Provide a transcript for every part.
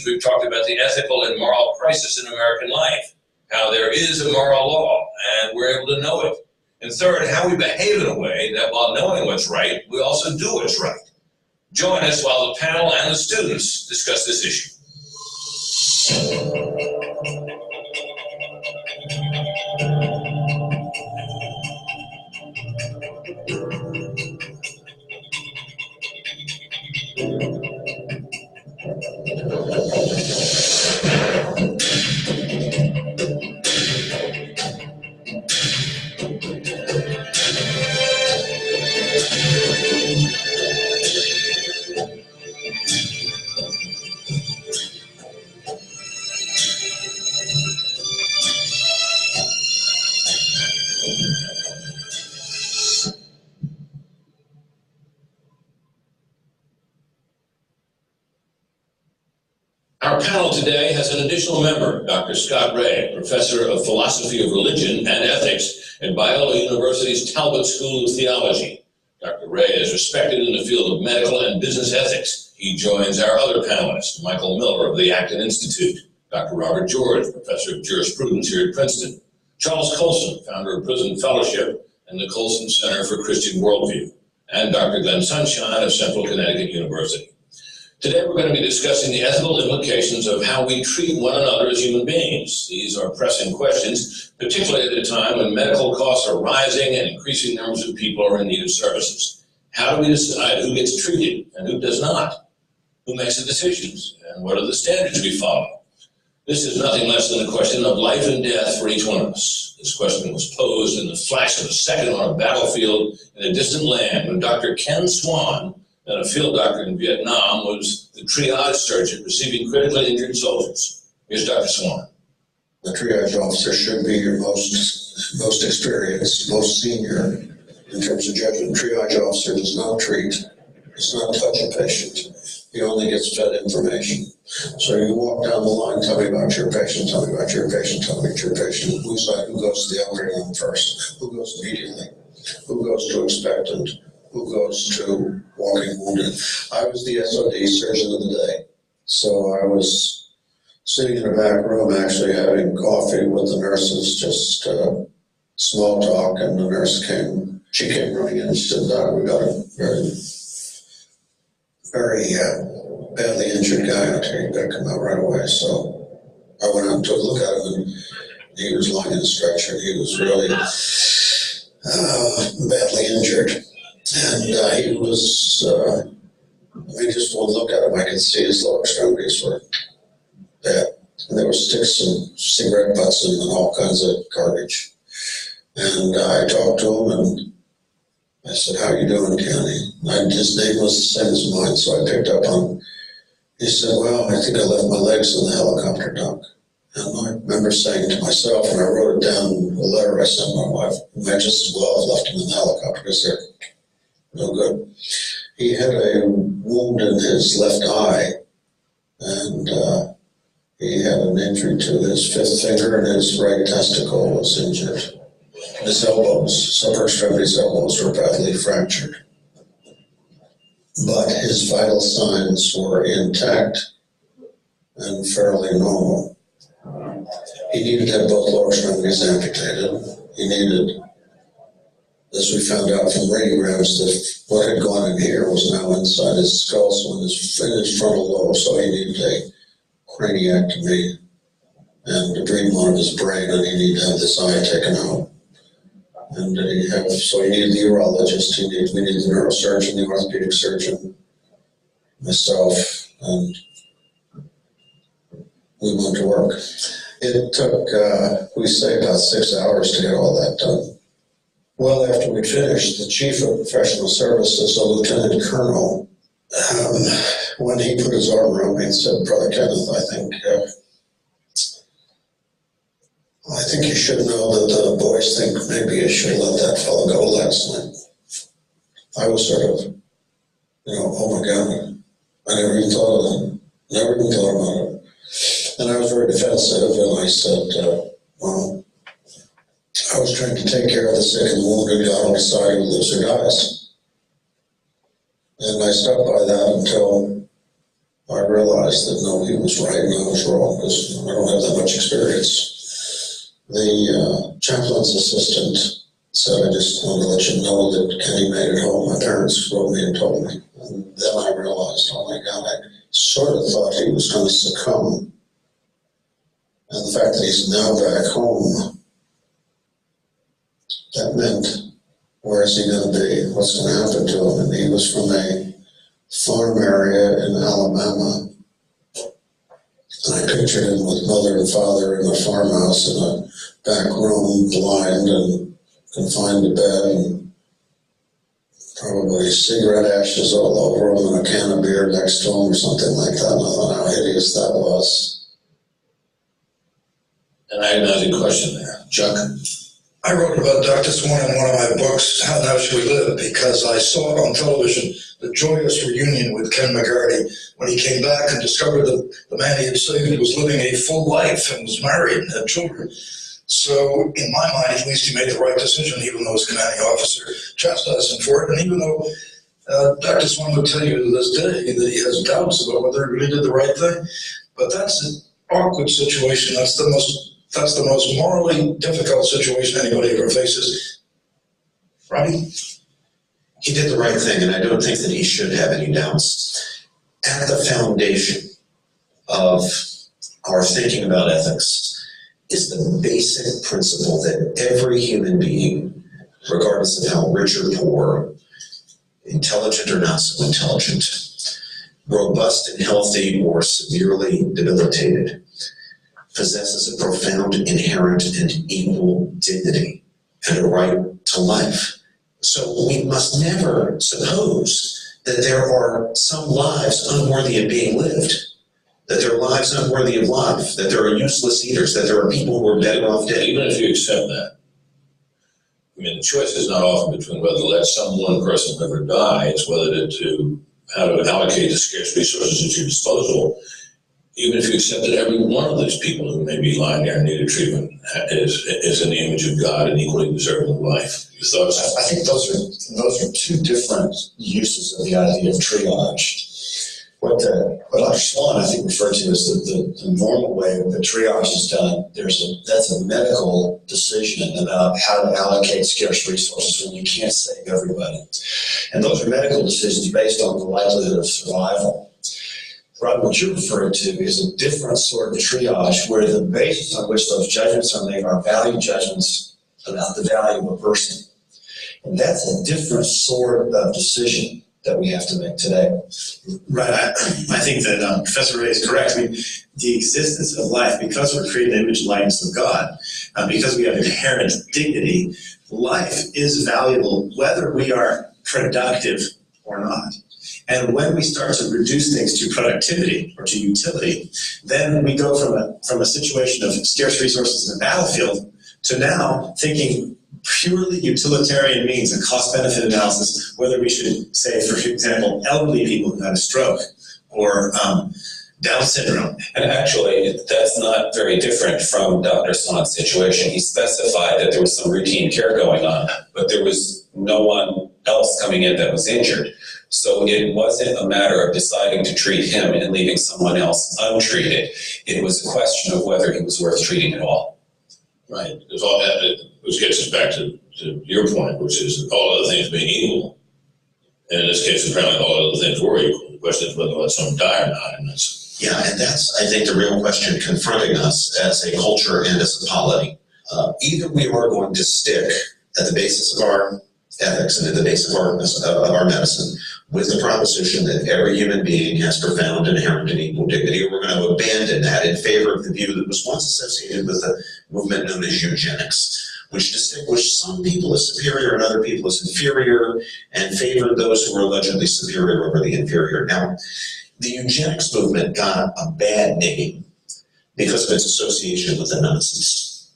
we've talked about the ethical and moral crisis in American life, how there is a moral law, and we're able to know it. And third, how we behave in a way that while knowing what's right, we also do what's right. Join us while the panel and the students discuss this issue. Our panel today has an additional member, Dr. Scott Ray, Professor of Philosophy of Religion and Ethics at Biola University's Talbot School of Theology. Dr. Ray is respected in the field of medical and business ethics. He joins our other panelists, Michael Miller of the Acton Institute, Dr. Robert George, Professor of Jurisprudence here at Princeton, Charles Colson, founder of Prison Fellowship and the Colson Center for Christian Worldview, and Dr. Glenn Sunshine of Central Connecticut University. Today we're going to be discussing the ethical implications of how we treat one another as human beings. These are pressing questions, particularly at a time when medical costs are rising and increasing numbers of people are in need of services. How do we decide who gets treated and who does not? Who makes the decisions? And what are the standards we follow? This is nothing less than a question of life and death for each one of us. This question was posed in the flash of a second on a battlefield in a distant land when Dr. Ken Swan, then a field doctor in Vietnam, was the triage surgeon receiving critically injured soldiers. Here's Dr. Swan. The triage officer should be your most experienced, most senior in terms of judgment. Triage officer does not treat, does not touch a patient. He only gets fed information. So you walk down the line, tell me about your patient, tell me about your patient, tell me about your patient. Who goes to the operating room first? Who goes immediately? Who goes to expectant? Who goes to walking wounded? I was the SOD, surgeon of the day. So I was sitting in a back room actually having coffee with the nurses, just small talk, and the nurse came. She came running in and said, we got a very badly injured guy out here. You got to come out right away. So I went out and took a look at him, and he was lying in a stretcher. He was really badly injured. And he was, just one look at him, I could see his lower extremities were bad. And there were sticks and cigarette butts and all kinds of garbage. And I talked to him and I said, how you doing, Kenny? His name was the same as mine, so I picked up on him. He said, well, I think I left my legs in the helicopter, Doc. And I remember saying to myself, and I wrote it down in a letter I sent my wife, I might just as well have left him in the helicopter because they're no good. He had a wound in his left eye, and he had an injury to his fifth finger, and his right testicle was injured. His elbows, upper extremities elbows, were badly fractured. But his vital signs were intact and fairly normal. He needed to have both lower extremities amputated. He needed, as we found out from radiograms, that what had gone in here was now inside his skull, so in his frontal lobe, so he needed a craniectomy and to drain one of his brain, and he needed to have this eye taken out. And so he needed the urologist, we needed the neurosurgeon, the orthopedic surgeon, myself, and we went to work. It took, we say, about 6 hours to get all that done. Well, after we finished, the chief of professional services, a lieutenant colonel, when he put his arm around me and said, Brother Kenneth, I think you should know that the boys think maybe you should let that fellow go last night. I was sort of, oh my God, I never even thought of that. Never even thought about it. And I was very defensive, and I said, well, I was trying to take care of the sick and wounded. God will decide who lives or dies. And I stuck by that until I realized that no, he was right and I was wrong because I don't have that much experience. The chaplain's assistant said, I just want to let you know that Kenny made it home. My parents wrote me and told me. And then I realized, oh my God, I sort of thought he was going to succumb. And the fact that he's now back home, that meant, where is he going to be? What's going to happen to him? And he was from a farm area in Alabama. And I pictured him with mother and father in a farmhouse in a back room, blind and confined to bed, and probably cigarette ashes all over him and a can of beer next to him or something like that. And I thought how hideous that was. An agonizing question there. Chuck? I wrote about Dr. Swan in one of my books, How Now Should We Live, because I saw on television the joyous reunion with Ken McGarty when he came back and discovered that the man he had saved was living a full life and was married and had children. So, in my mind, at least he made the right decision, even though his commanding officer chastised him for it, and even though Dr. Swan would tell you to this day that he has doubts about whether he really did the right thing. But that's an awkward situation. That's the most morally difficult situation anybody ever faces. Robbie? He did the right thing, and I don't think that he should have any doubts. At the foundation of our thinking about ethics is the basic principle that every human being, regardless of how rich or poor, intelligent or not so intelligent, robust and healthy or severely debilitated, possesses a profound, inherent, and equal dignity and a right to life. So we must never suppose that there are some lives unworthy of being lived, that there are lives unworthy of life, that there are useless eaters, that there are people who are better off dead. Even if you accept that, I mean, the choice is not often between whether to let some one person live or die. It's whether to how to allocate the scarce resources at your disposal. Even if you accept that every one of these people who may be lying there in need of treatment is in the image of God and equally deserving of life. Your thoughts? I think those are two different uses of the idea of triage. What Dr. Swan, I think, referred to as the normal way that triage is done. That's a medical decision about how to allocate scarce resources when you can't save everybody. And those are medical decisions based on the likelihood of survival. Rob, what you're referring to is a different sort of triage where the basis on which those judgments are made are value judgments about the value of a person. And that's a different sort of decision that we have to make today. Right. I think that Professor Ray is correct. I mean, the existence of life, because we're created in the image and likeness of God, because we have inherent dignity, life is valuable whether we are productive or not. And when we start to reduce things to productivity or to utility, then we go from a situation of scarce resources in the battlefield to now thinking purely utilitarian means, a cost-benefit analysis, whether we should say, for example, elderly people who had a stroke or Down syndrome. And actually, that's not very different from Dr. Swan's situation. He specified that there was some routine care going on, but there was no one else coming in that was injured. So it wasn't a matter of deciding to treat him and leaving someone else untreated. It was a question of whether he was worth treating at all. Right. Because all that, which gets us back to your point, which is all other things being equal. And in this case, apparently all other things were equal. The question is whether to let someone die or not. And that's and that's, I think, the real question confronting us as a culture and as a polity. Either we are going to stick at the basis of our ethics and at the base of our medicine with the proposition that every human being has profound, inherent, and equal dignity, or we're going to abandon that in favor of the view that was once associated with a movement known as eugenics, which distinguished some people as superior and other people as inferior, and favored those who were allegedly superior over the inferior. Now, the eugenics movement got a bad name because of its association with the Nazis.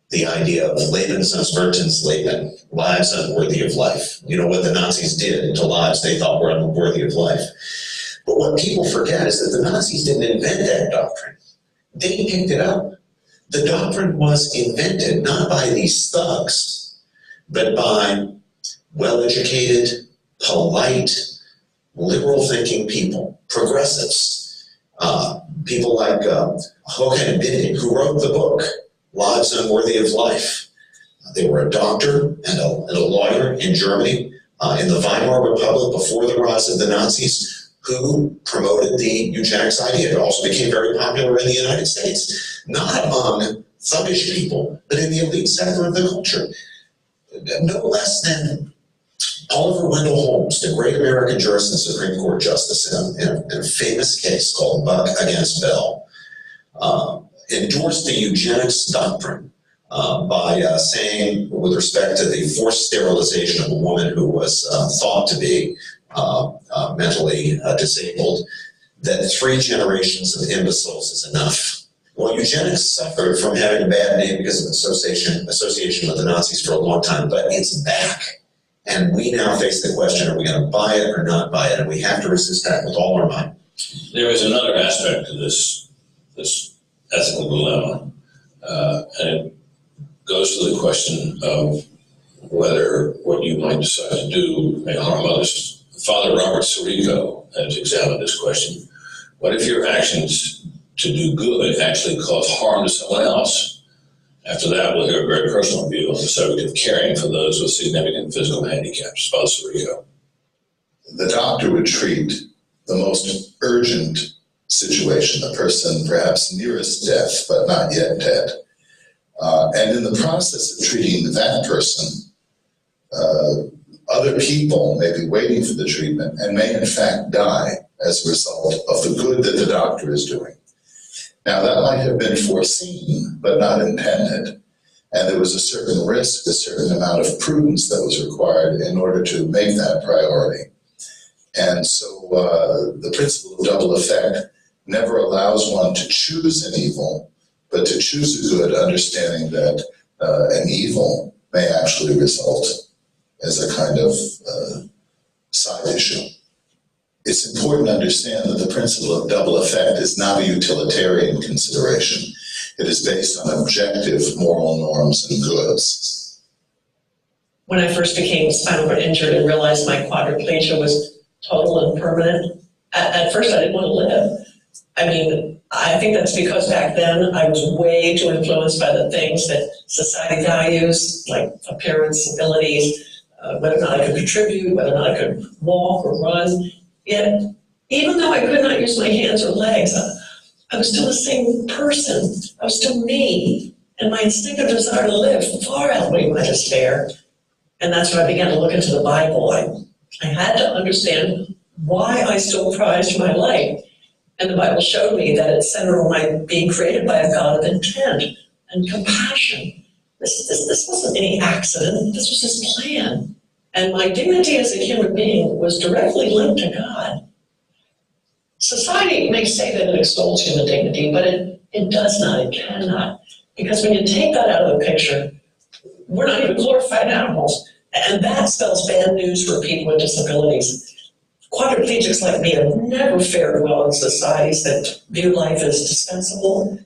The idea of Lebensvertens Leben, lives unworthy of life. You know what the Nazis did to lives they thought were unworthy of life. But what people forget is that the Nazis didn't invent that doctrine. They picked it up. The doctrine was invented not by these thugs, but by well-educated, polite, liberal thinking people, progressives, people like Hogan Binning, who wrote the book, Lives Unworthy of Life. They were a doctor and a lawyer in Germany in the Weimar Republic before the rise of the Nazis, who promoted the eugenics idea. It also became very popular in the United States, not among thuggish people, but in the elite sector of the culture. No less than Oliver Wendell Holmes, the great American jurist and Supreme Court justice in a famous case called Buck against Bell, endorsed the eugenics doctrine by saying, with respect to the forced sterilization of a woman who was thought to be mentally disabled, that 3 generations of imbeciles is enough. Well, eugenics suffered from having a bad name because of association with the Nazis for a long time, but it's back. And we now face the question, are we going to buy it or not buy it? And we have to resist that with all our might. There is another aspect to this ethical dilemma, and it goes to the question of whether what you might decide to do may harm others. Father Robert Sirico has examined this question. What if your actions to do good actually cause harm to someone else? After that, we'll hear a very personal view on the subject of caring for those with significant physical handicaps. Father Sirico. The doctor would treat the most urgent situation, the person perhaps nearest death, but not yet dead. And in the process of treating that person, other people may be waiting for the treatment and may in fact die as a result of the good that the doctor is doing. Now that might have been foreseen, but not intended. And there was a certain risk, a certain amount of prudence that was required in order to make that priority. And so the principle of double effect never allows one to choose an evil, but to choose a good, understanding that an evil may actually result as a kind of side issue. It's important to understand that the principle of double effect is not a utilitarian consideration. It is based on objective moral norms and goods. When I first became spinal cord injured and realized my quadriplegia was total and permanent, at first I didn't want to live. I mean, I think that's because back then I was way too influenced by the things that society values, like appearance, abilities, whether or not I could contribute, whether or not I could walk or run. Yet, even though I could not use my hands or legs, I was still the same person. I was still me. And my instinctive desire to live far outweighed my despair. And that's when I began to look into the Bible. I had to understand why I still prized my life. And the Bible showed me that it centered on my being created by a God of intent and compassion. This wasn't any accident. This was his plan. And my dignity as a human being was directly linked to God. Society may say that it extols human dignity, but it does not, it cannot. Because when you take that out of the picture, we're not even glorified animals. And that spells bad news for people with disabilities. Quadriplegics like me have never fared well in societies that view life as dispensable.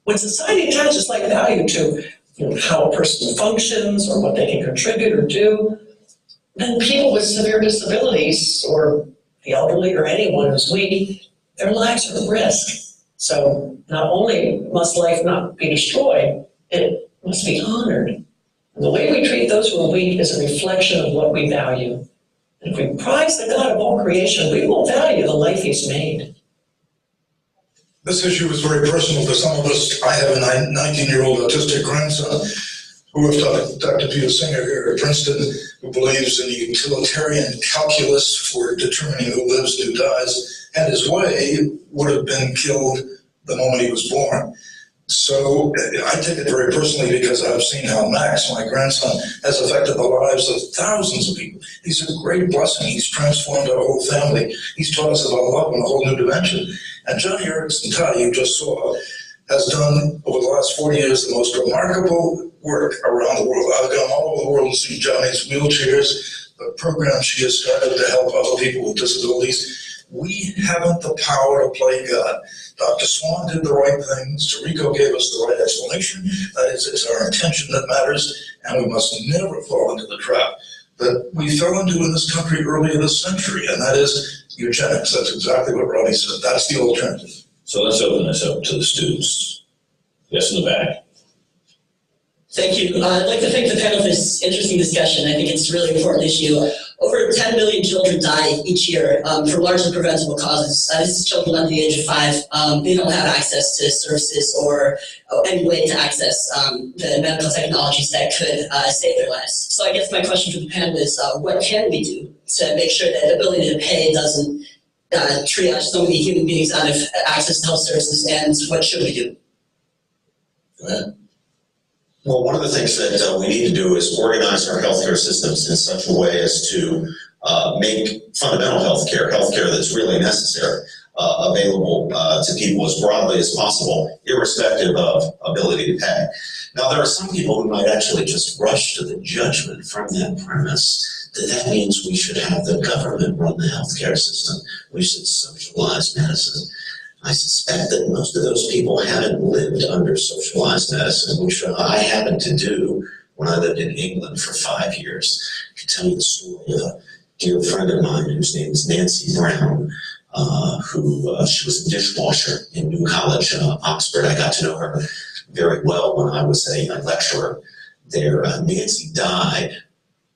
When society attaches like value to how a person functions or what they can contribute or do, then people with severe disabilities or the elderly or anyone who's weak, their lives are at risk. So not only must life not be destroyed, it must be honored. And the way we treat those who are weak is a reflection of what we value. And if we prize the God of all creation, we will value the life he's made. This issue is very personal to some of us. I have a 19-year-old autistic grandson who, with Dr. Peter Singer here at Princeton, who believes in the utilitarian calculus for determining who lives and who dies, had his way, would have been killed the moment he was born. So I take it very personally because I've seen how Max, my grandson, has affected the lives of thousands of people. He's a great blessing. He's transformed our whole family. He's taught us about love in a whole new dimension. And Johnny Erickson Ty, you just saw, has done over the last 40 years the most remarkable work around the world. I've gone all over the world and seen Johnny's wheelchairs, the programs she has started to help other people with disabilities. We haven't the power to play God. Dr. Swan did the right things. Tarico gave us the right explanation. That is, it's our intention that matters, and we must never fall into the trap that we fell into in this country earlier this century, and that is eugenics. That's exactly what Robbie said. That's the alternative. So let's open this up to the students. Yes, in the back. Thank you. I'd like to thank the panel for this interesting discussion. I think it's a really important issue. Over 10 million children die each year for largely preventable causes. This is children under the age of 5. They don't have access to services or any way to access the medical technologies that could save their lives. So I guess my question for the panel is, what can we do to make sure that the ability to pay doesn't triage so many human beings out of access to health services, and what should we do? Go ahead. Well, one of the things that we need to do is organize our healthcare systems in such a way as to make fundamental healthcare that's really necessary, available to people as broadly as possible, irrespective of ability to pay. Now, there are some people who might actually just rush to the judgment from that premise that means we should have the government run the healthcare system. We should socialize medicine. I suspect that most of those people haven't lived under socialized medicine, which I happened to do when I lived in England for 5 years. I can tell you the story of a dear friend of mine whose name is Nancy Brown, she was a dishwasher in New College, Oxford. I got to know her very well when I was a lecturer there. Nancy died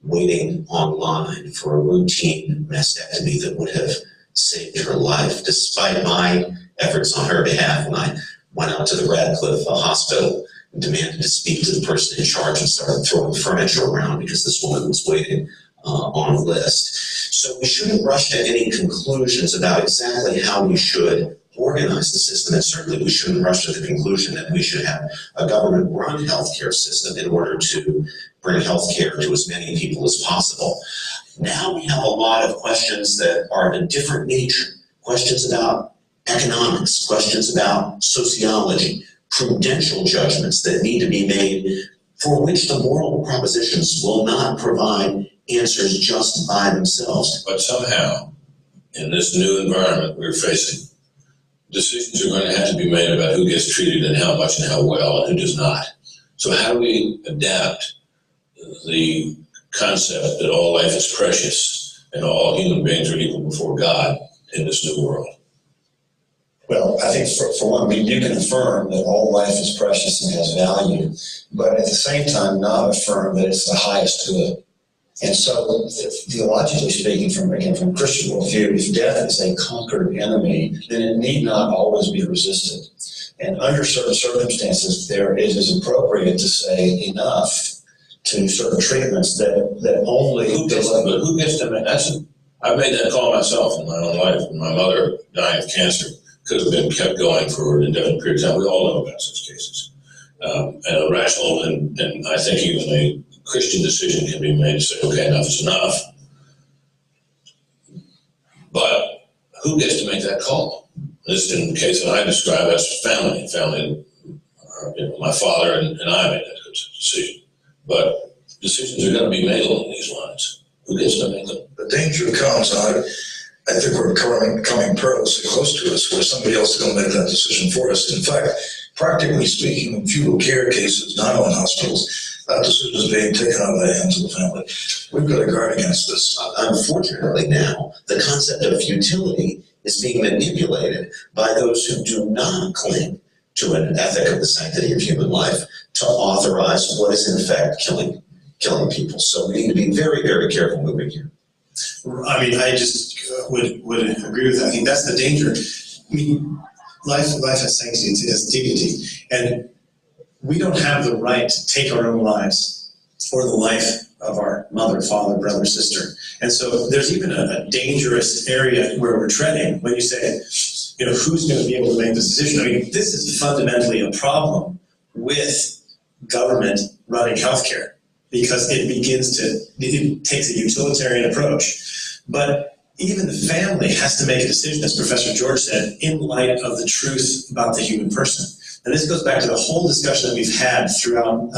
waiting online for a routine mastectomy that would have saved her life, despite my efforts on her behalf. When I went out to the Radcliffe Hospital and demanded to speak to the person in charge and started throwing furniture around because this woman was waiting on a list. So we shouldn't rush to any conclusions about exactly how we should organize the system, and certainly we shouldn't rush to the conclusion that we should have a government-run healthcare system in order to bring healthcare to as many people as possible. Now we have a lot of questions that are of a different nature, questions about economics, questions about sociology, prudential judgments that need to be made, for which the moral propositions will not provide answers just by themselves. But somehow, in this new environment we're facing, decisions are going to have to be made about who gets treated and how much and how well and who does not. So how do we adapt the concept that all life is precious and all human beings are equal before God in this new world? Well, I think for one, you can affirm that all life is precious and has value, but at the same time not affirm that it's the highest good. And so, theologically speaking, from Christian worldview, if death is a conquered enemy, then it need not always be resisted. And under certain circumstances, it is appropriate to say enough to certain treatments that only... Who gets to make I've made that call myself in my own life. When my mother dying of cancer could have been kept going for an indefinite period of time. We all know about such cases. And a rational and I think even a Christian decision can be made to say, okay, enough is enough. But who gets to make that call? This, in the case that I describe, as family. My father and I made that decision. But decisions are going to be made along these lines. Who gets to make them? The danger comes, and I think we're coming perilously close to us, where somebody else is going to make that decision for us. In fact, practically speaking, in fetal care cases, not on hospitals, that decision is being taken out of the hands of the family. We've got to guard against this. Unfortunately now, the concept of futility is being manipulated by those who do not cling to an ethic of the sanctity of human life to authorize what is in effect killing people. So we need to be very, very careful moving here. I mean, I just would agree with that. I think that's the danger. I mean, life has sanctity, it has dignity, and we don't have the right to take our own lives or the life of our mother, father, brother, sister. And so there's even a dangerous area where we're treading when you say, who's going to be able to make this decision? I mean, this is fundamentally a problem with government running healthcare, because it takes a utilitarian approach. But even the family has to make a decision, as Professor George said, in light of the truth about the human person. And this goes back to the whole discussion that we've had throughout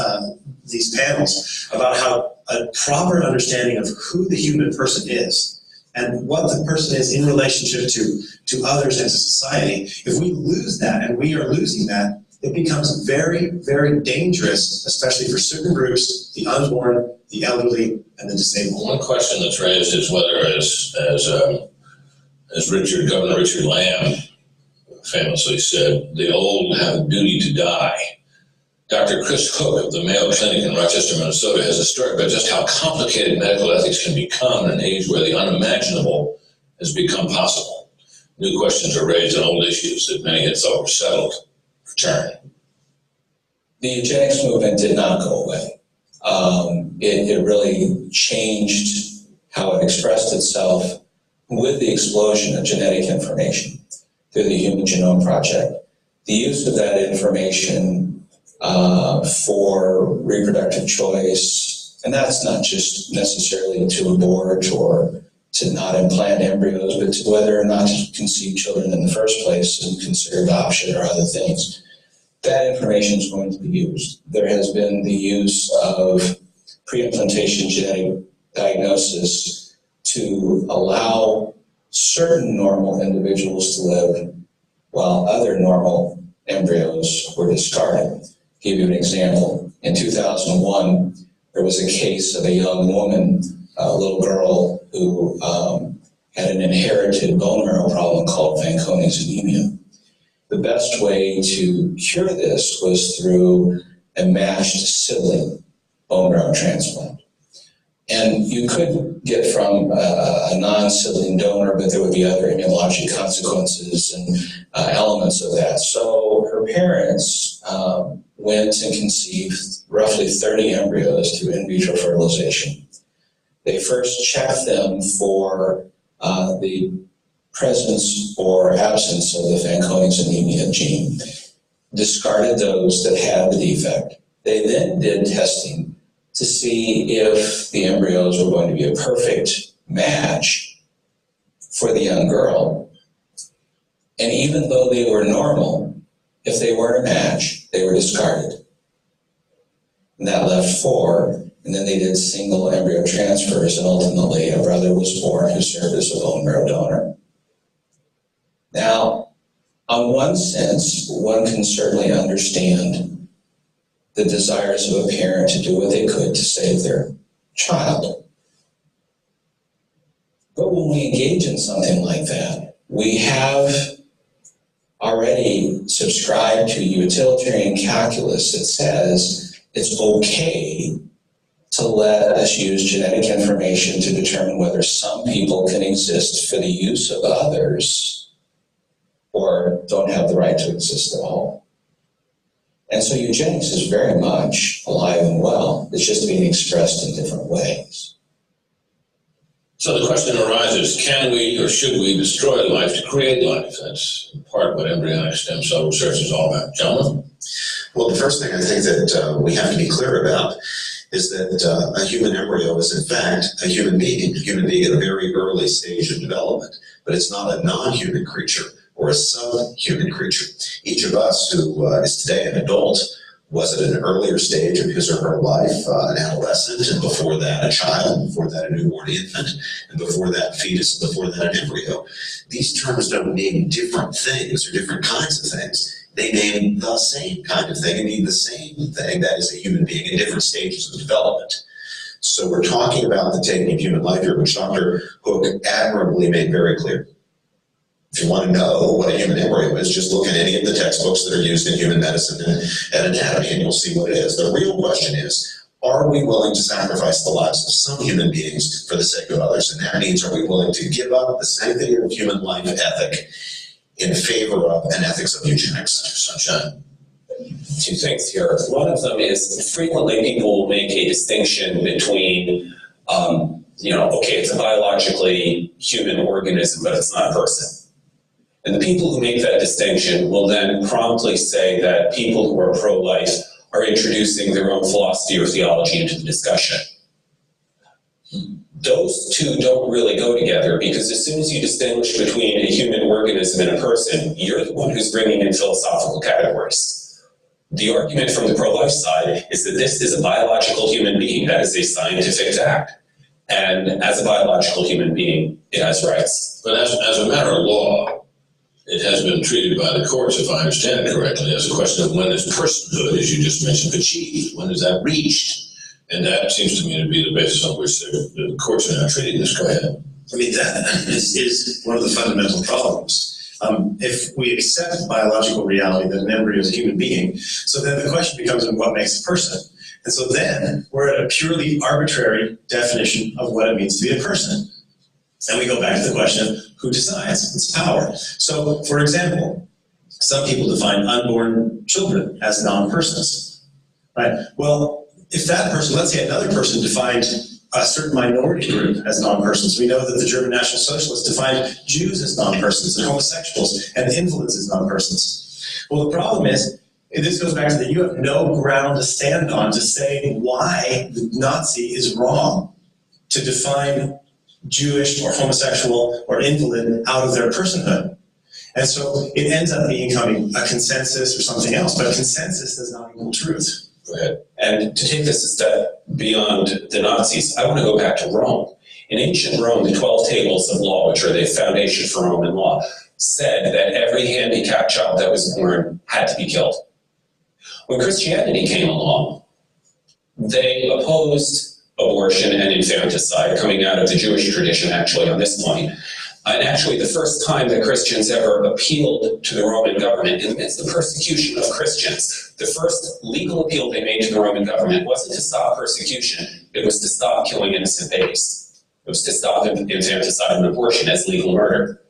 these panels about how a proper understanding of who the human person is and what the person is in relationship to others and to society. If we lose that, and we are losing that, it becomes very, very dangerous, especially for certain groups, the unborn, the elderly, and the disabled. One question that's raised is whether, As Governor Richard Lamb famously said, the old have a duty to die. Dr. Chris Hook of the Mayo Clinic in Rochester, Minnesota, has a story about just how complicated medical ethics can become in an age where the unimaginable has become possible. New questions are raised on old issues that many had thought were settled return. The eugenics movement did not go away. It really changed how it expressed itself with the explosion of genetic information through the Human Genome Project. The use of that information for reproductive choice, and that's not just necessarily to abort or to not implant embryos, but to whether or not to conceive children in the first place and consider adoption or other things. That information is going to be used. There has been the use of pre-implantation genetic diagnosis to allow certain normal individuals to live while other normal embryos were discarded. I'll give you an example. In 2001, there was a case of a young woman, a little girl, who had an inherited bone marrow problem called Fanconi's anemia. The best way to cure this was through a matched sibling bone marrow transplant. And you could get from a non-sibling donor, but there would be other immunologic consequences and elements of that. So her parents went and conceived roughly 30 embryos through in vitro fertilization. They first checked them for the presence or absence of the Fanconi's anemia gene, discarded those that had the defect. They then did testing to see if the embryos were going to be a perfect match for the young girl. And even though they were normal, if they weren't a match, they were discarded. And that left 4, and then they did single embryo transfers, and ultimately a brother was born who served as a bone marrow donor. Now, on one sense, one can certainly understand the desires of a parent to do what they could to save their child. But when we engage in something like that, we have already subscribed to utilitarian calculus that says it's okay to let us use genetic information to determine whether some people can exist for the use of others or don't have the right to exist at all. And so eugenics is very much alive and well. It's just being expressed in different ways. So the question arises, can we or should we destroy life to create life? That's in part what embryonic stem cell research is all about. Gentlemen? Well, the first thing I think that we have to be clear about is that a human embryo is in fact a human being at a very early stage of development, but it's not a non-human creature or a subhuman creature. Each of us who is today an adult was at an earlier stage of his or her life, an adolescent, and before that a child, before that a newborn infant, and before that fetus, and before that an embryo. These terms don't mean different things or different kinds of things. They name the same kind of thing and mean the same thing, that is a human being in different stages of development. So we're talking about the taking of human life here, which Dr. Hook admirably made very clear. If you want to know what a human embryo is, just look at any of the textbooks that are used in human medicine and anatomy, and you'll see what it is. The real question is, are we willing to sacrifice the lives of some human beings for the sake of others? And that means, are we willing to give up the sanctity of human life ethic in favor of an ethics of eugenics? Sunshine. 2 things here. One of them is frequently people will make a distinction between, okay, it's a biologically human organism, but it's not a person. And the people who make that distinction will then promptly say that people who are pro-life are introducing their own philosophy or theology into the discussion. Those two don't really go together, because as soon as you distinguish between a human organism and a person, you're the one who's bringing in philosophical categories. The argument from the pro-life side is that this is a biological human being. That is a scientific fact. And as a biological human being, it has rights. But as a matter of law, it has been treated by the courts, if I understand it correctly, as a question of when is personhood, as you just mentioned, achieved? When is that reached? And that seems to me to be the basis on which the courts are now treating this. Go ahead. I mean, that is one of the fundamental problems. If we accept biological reality that an embryo is a human being, so then the question becomes what makes a person? And so then we're at a purely arbitrary definition of what it means to be a person. And we go back to the question of who decides? It's power. So, for example, some people define unborn children as non-persons, right? Well, if that person, let's say another person defined a certain minority group as non-persons. We know that the German National Socialists defined Jews as non-persons and homosexuals and invalids as non-persons. Well, the problem is, and this goes back to that you have no ground to stand on to say why the Nazi is wrong to define Jewish or homosexual or invalid out of their personhood. And so it ends up becoming a consensus or something else, but consensus does not equal truth. Go ahead. And to take this a step beyond the Nazis, I want to go back to Rome. In ancient Rome, the 12 tables of law, which are the foundation for Roman law, said that every handicapped child that was born had to be killed. When Christianity came along, they opposed abortion and infanticide, coming out of the Jewish tradition, actually, on this point. And actually, the first time that Christians ever appealed to the Roman government in the midst of persecution of Christians, the first legal appeal they made to the Roman government wasn't to stop persecution, it was to stop killing innocent babies. It was to stop infanticide and abortion as legal murder.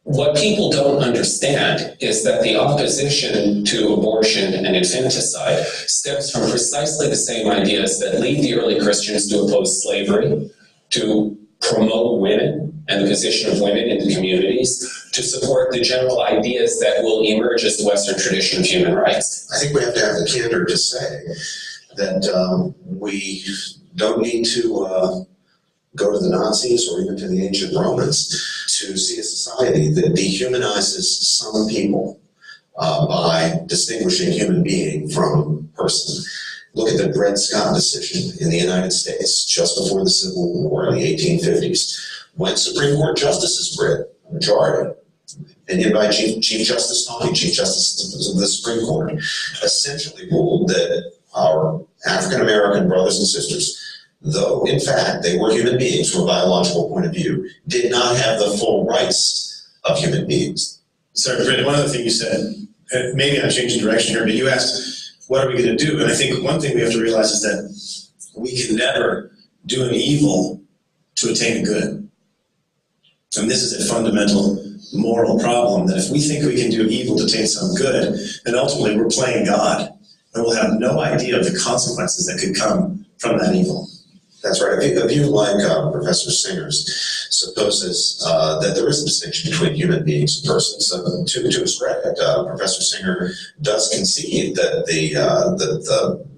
What people don't understand is that the opposition to abortion and infanticide stems from precisely the same ideas that lead the early Christians to oppose slavery, to promote women and the position of women in the communities, to support the general ideas that will emerge as the Western tradition of human rights. I think we have to have the candor to say that we don't need to go to the Nazis or even to the ancient Romans to see a society that dehumanizes some people by distinguishing human being from person. Look at the Dred Scott decision in the United States just before the Civil War in the 1850s, when Supreme Court justices were a majority, opinion by Chief Justice Taney, Chief Justice of the Supreme Court, essentially ruled that our African American brothers and sisters, though in fact they were human beings from a biological point of view, did not have the full rights of human beings. Sorry, Britt, one other thing you said, maybe I'm changing direction here, but you asked, what are we going to do? And I think one thing we have to realize is that we can never do an evil to attain a good. And this is a fundamental moral problem, that if we think we can do evil to attain some good, then ultimately we're playing God, and we'll have no idea of the consequences that could come from that evil. That's right. A view like Professor Singer's supposes that there is a distinction between human beings and persons. To his credit, Professor Singer does concede that the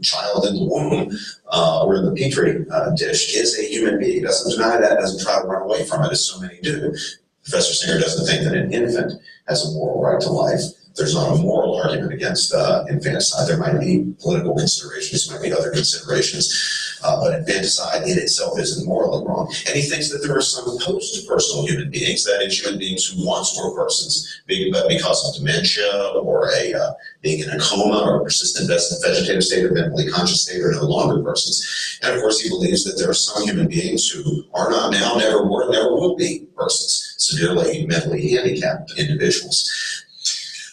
child in the womb or in the petri dish is a human being. He doesn't deny that, doesn't try to run away from it, as so many do. Professor Singer doesn't think that an infant has a moral right to life. There's not a moral argument against infanticide. There might be political considerations, there might be other considerations, but infanticide in itself isn't morally wrong. And he thinks that there are some post-personal human beings, that is, human beings who once were persons, but because of dementia or being in a coma or a persistent vegetative state or mentally conscious state are no longer persons. And of course, he believes that there are some human beings who are not now, never were, never will be persons, severely mentally handicapped individuals.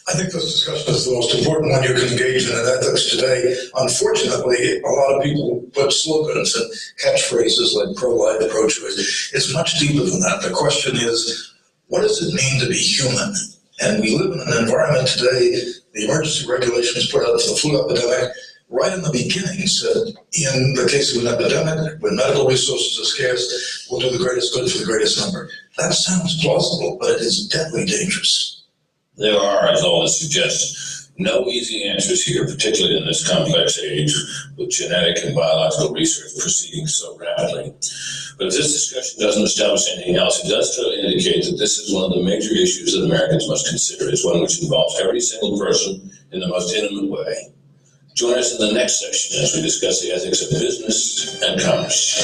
I think this discussion is the most important one you can engage in ethics today. Unfortunately, a lot of people put slogans and catchphrases like pro-life, pro-choice. It's much deeper than that. The question is, what does it mean to be human? And we live in an environment today, the emergency regulations put out for the flu epidemic, right in the beginning said, in the case of an epidemic, when medical resources are scarce, we'll do the greatest good for the greatest number. That sounds plausible, but it is deadly dangerous. There are, as Aldous suggests, no easy answers here, particularly in this complex age with genetic and biological research proceeding so rapidly. But if this discussion doesn't establish anything else, it does clearly indicate that this is one of the major issues that Americans must consider. It's one which involves every single person in the most intimate way. Join us in the next section as we discuss the ethics of business and commerce.